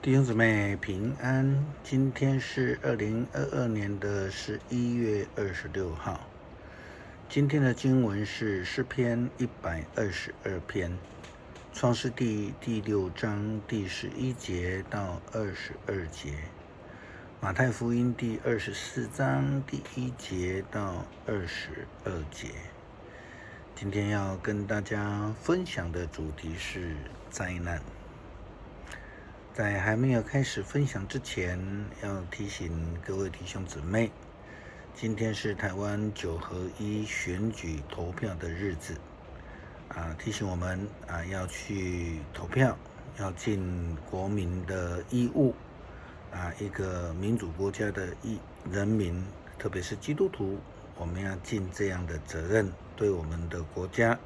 弟兄姊妹平安，今天是2022年的11月26号。今天的经文是诗篇122篇，创世纪第6章第11节到22节，马太福音第24章第1节到22节。今天要跟大家分享的主题是灾难。在还没有开始分享之前，要提醒各位弟兄姊妹，今天是台湾9合1选举投票的日子，提醒我们要去投票，要尽国民的义务，一个民主国家的人民，特别是基督徒，我们要尽这样的责任，对我们的国家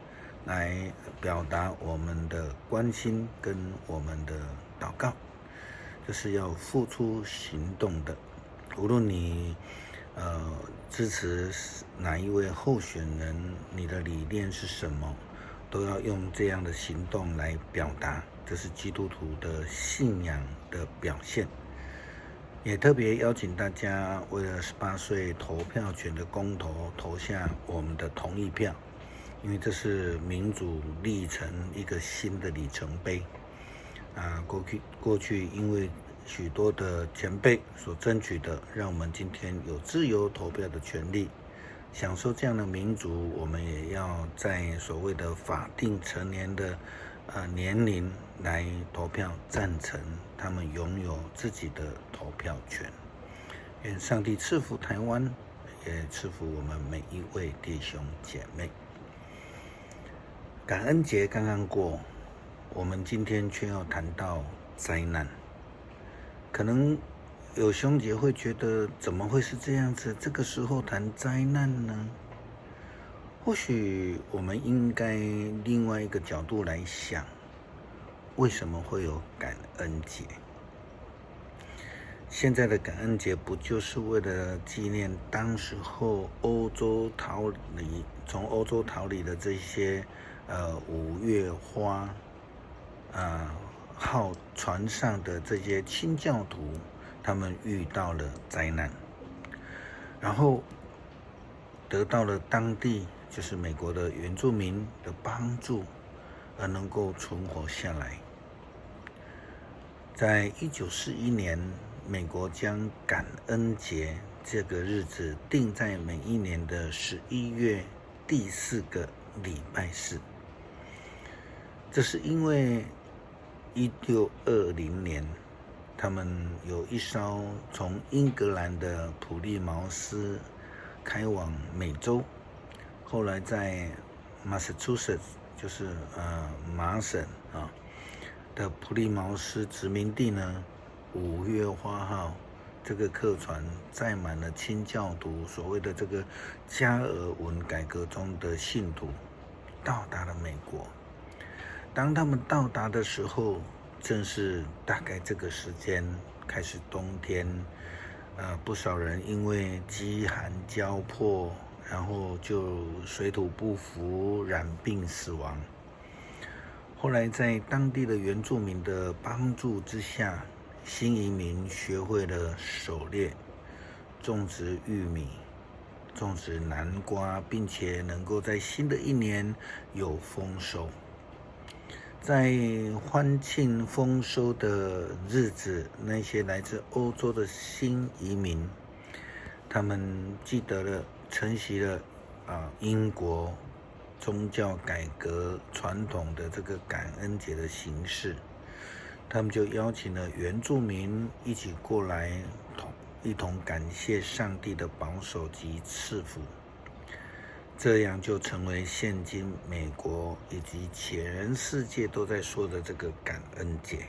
来表达我们的关心跟我们的祷告，这是要付出行动的。无论你支持哪一位候选人，你的理念是什么，都要用这样的行动来表达，这是基督徒的信仰的表现。也特别邀请大家为了18岁投票权的公投投下我们的同意票，因为这是民主历程一个新的里程碑。过去因为许多的前辈所争取的，让我们今天有自由投票的权利，享受这样的民主。我们也要在所谓的法定成年的年龄来投票，赞成他们拥有自己的投票权。愿上帝赐福台湾，也赐福我们每一位弟兄姐妹。感恩节刚刚过，我们今天却要谈到灾难。可能有兄姐会觉得，怎么会是这样子？这个时候谈灾难呢？或许我们应该另外一个角度来想，为什么会有感恩节？现在的感恩节不就是为了纪念当时候从欧洲逃离的这些五月花号船上的这些清教徒，他们遇到了灾难，然后得到了当地就是美国的原住民的帮助，而能够存活下来。在1941年，美国将感恩节这个日子定在每一年的11月第4个礼拜四。这是因为1620年，他们有一艘从英格兰的普利茅斯开往美洲，后来在 Massachusetts 就是麻省的普利茅斯殖民地呢，五月花号这个客船载满了清教徒，所谓的这个加尔文改革中的信徒，到达了美国。当他们到达的时候，正是大概这个时间开始冬天，不少人因为饥寒交迫，然后就水土不服，染病死亡。后来在当地的原住民的帮助之下，新移民学会了狩猎、种植玉米、种植南瓜，并且能够在新的一年有丰收。在欢庆丰收的日子，那些来自欧洲的新移民，他们记得了承袭了英国宗教改革传统的这个感恩节的形式，他们就邀请了原住民一起过来，一同感谢上帝的保守及赐福。这样就成为现今美国以及全世界都在说的这个感恩节。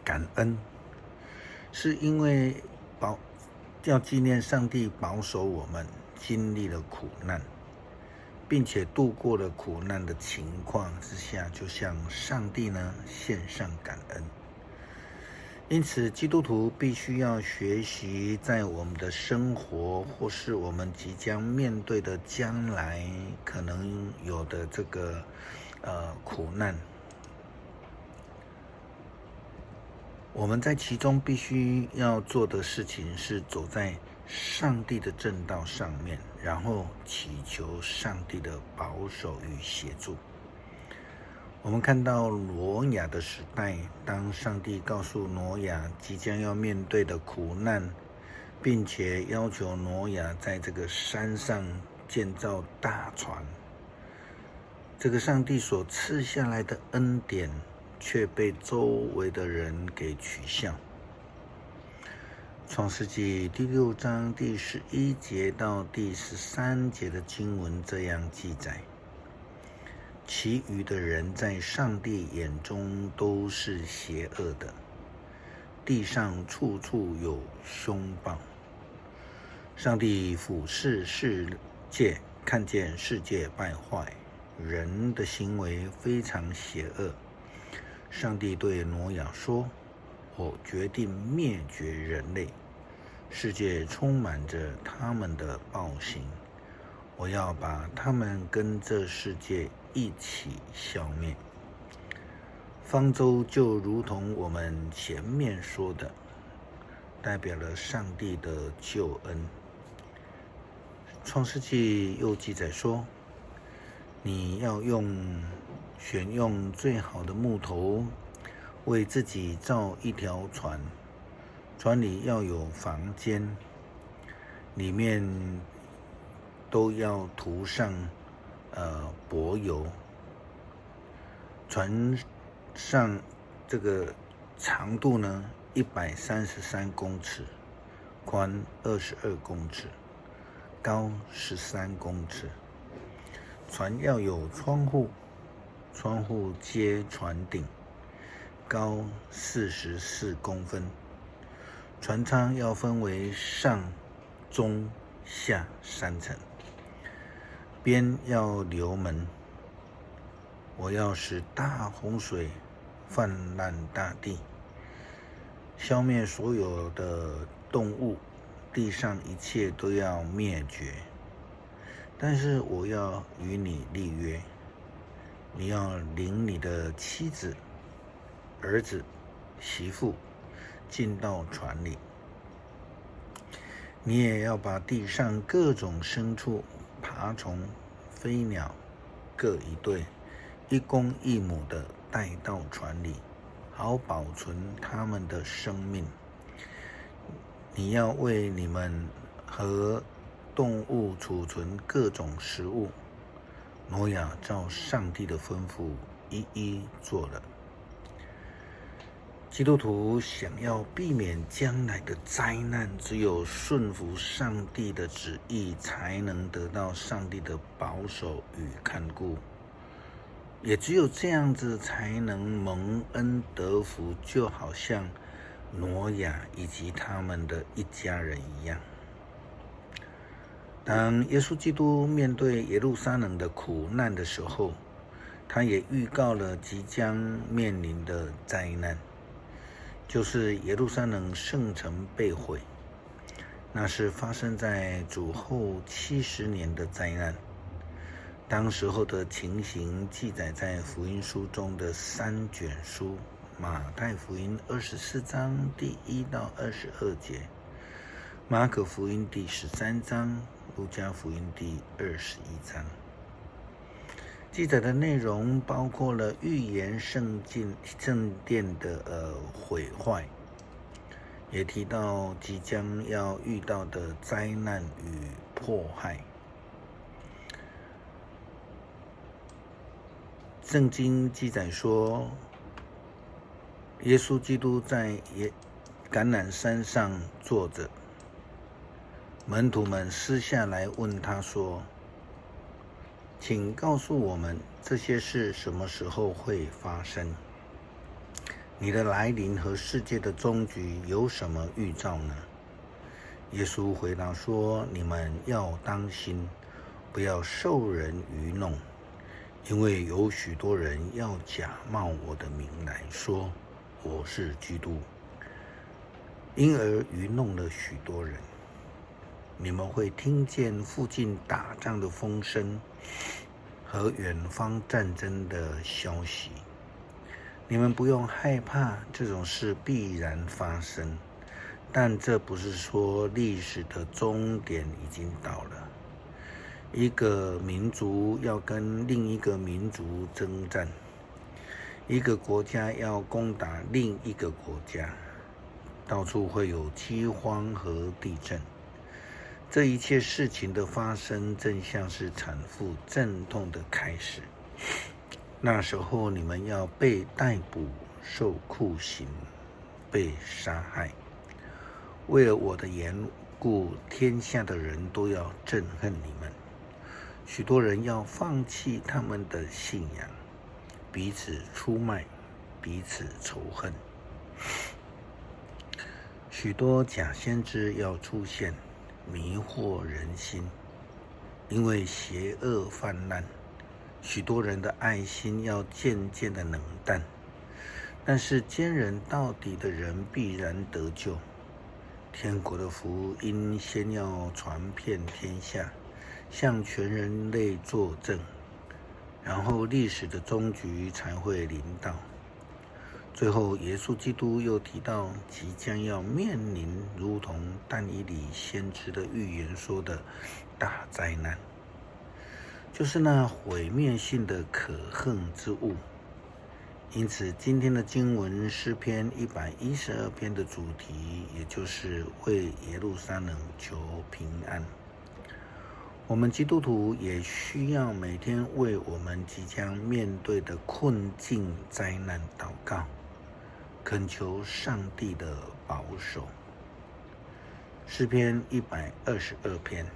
感恩是因为要纪念上帝保守我们经历了苦难，并且度过了苦难的情况之下，就向上帝呢献上感恩。因此，基督徒必须要学习，在我们的生活或是我们即将面对的将来可能有的这个苦难，我们在其中必须要做的事情是走在上帝的正道上面，然后祈求上帝的保守与协助。我们看到挪亚的时代，当上帝告诉挪亚即将要面对的苦难，并且要求挪亚在这个山上建造大船，这个上帝所赐下来的恩典却被周围的人给取笑。创世纪第6章第11节到第13节的经文这样记载：其余的人在上帝眼中都是邪恶的，地上处处有凶暴。上帝俯视世界，看见世界败坏，人的行为非常邪恶。上帝对挪亚说：我决定灭绝人类，世界充满着他们的暴行，我要把他们跟这世界一起消灭。方舟就如同我们前面说的，代表了上帝的救恩。创世纪又记载说，你要选用最好的木头，为自己造一条船，船里要有房间，里面都要涂上柏油。船上这个长度呢133公尺，宽22公尺，高13公尺。船要有窗户，窗户接船顶，高44公分。船舱要分为上、中、下3层，边要留门。我要使大洪水泛滥大地，消灭所有的动物，地上一切都要灭绝。但是我要与你立约，你要领你的妻子、儿子、媳妇进到船里，你也要把地上各种牲畜、爬虫、飞鸟各一对，一公一母的带到船里，好保存他们的生命。你要为你们和动物储存各种食物。挪亚照上帝的吩咐一一做了。基督徒想要避免将来的灾难，只有顺服上帝的旨意，才能得到上帝的保守与看顾。也只有这样子，才能蒙恩得福，就好像挪亚以及他们的一家人一样。当耶稣基督面对耶路撒冷的苦难的时候，他也预告了即将面临的灾难，就是耶路撒冷圣城被毁。那是发生在主后70年的灾难。当时候的情形记载在福音书中的3卷书：马太福音24章第1到22节，马可福音第13章，路加福音第21章。记载的内容包括了预言圣殿的毁坏，也提到即将要遇到的灾难与迫害。圣经记载说，耶稣基督在橄榄山上坐着，门徒们私下来问他说：请告诉我们这些事什么时候会发生？你的来临和世界的终局有什么预兆呢？耶稣回答说：你们要当心，不要受人愚弄，因为有许多人要假冒我的名来说我是基督，因而愚弄了许多人。你们会听见附近打仗的风声和远方战争的消息，你们不用害怕，这种事必然发生。但这不是说历史的终点已经到了。一个民族要跟另一个民族征战，一个国家要攻打另一个国家，到处会有饥荒和地震。这一切事情的发生，正像是产妇阵痛的开始。那时候你们要被逮捕、受酷刑、被杀害。为了我的缘故，天下的人都要憎恨你们。许多人要放弃他们的信仰，彼此出卖，彼此仇恨。许多假先知要出现，迷惑人心，因为邪恶泛滥。许多人的爱心要渐渐的冷淡，但是坚忍到底的人必然得救。天国的福音先要传遍天下，向全人类作证，然后历史的终局才会临到。最后，耶稣基督又提到即将要面临如同但以理先知的预言说的大灾难，就是那毁灭性的可恨之物。因此，今天的经文诗篇112篇的主题，也就是为耶路撒冷求平安。我们基督徒也需要每天为我们即将面对的困境灾难祷告，恳求上帝的保守。诗篇122篇，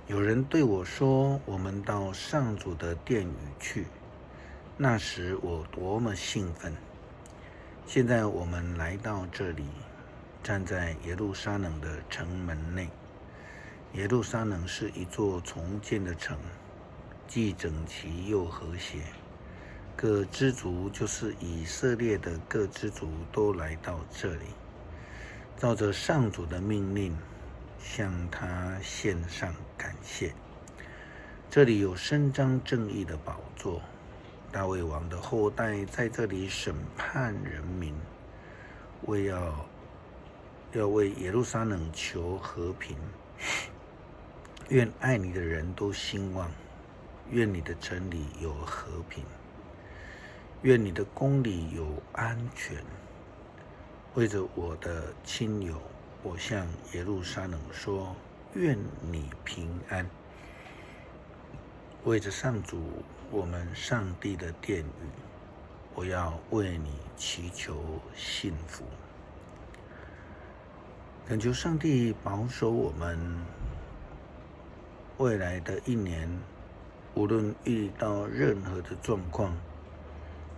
有人对我说：“我们到上主的殿宇去。”那时我多么兴奋！现在我们来到这里，站在耶路撒冷的城门内。耶路撒冷是一座重建的城，既整齐又和谐。各支族，就是以色列的各支族，都来到这里，照着上主的命令，向他献上感谢。这里有伸张正义的宝座，大卫王的后代在这里审判人民，要为耶路撒冷求和平。愿爱你的人都兴旺，愿你的城里有和平，愿你的宫里有安全。为着我的亲友，我向耶路撒冷说：愿你平安。为着上主，我们上帝的殿宇，我要为你祈求幸福。恳求上帝保守我们未来的一年，无论遇到任何的状况，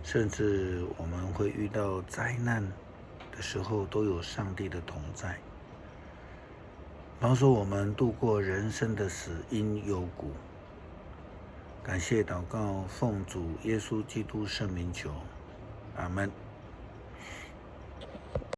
甚至我们会遇到灾难的时候，都有上帝的同在，保守我们度过人生的死荫幽谷。感谢祷告，奉主耶稣基督圣名求，阿们。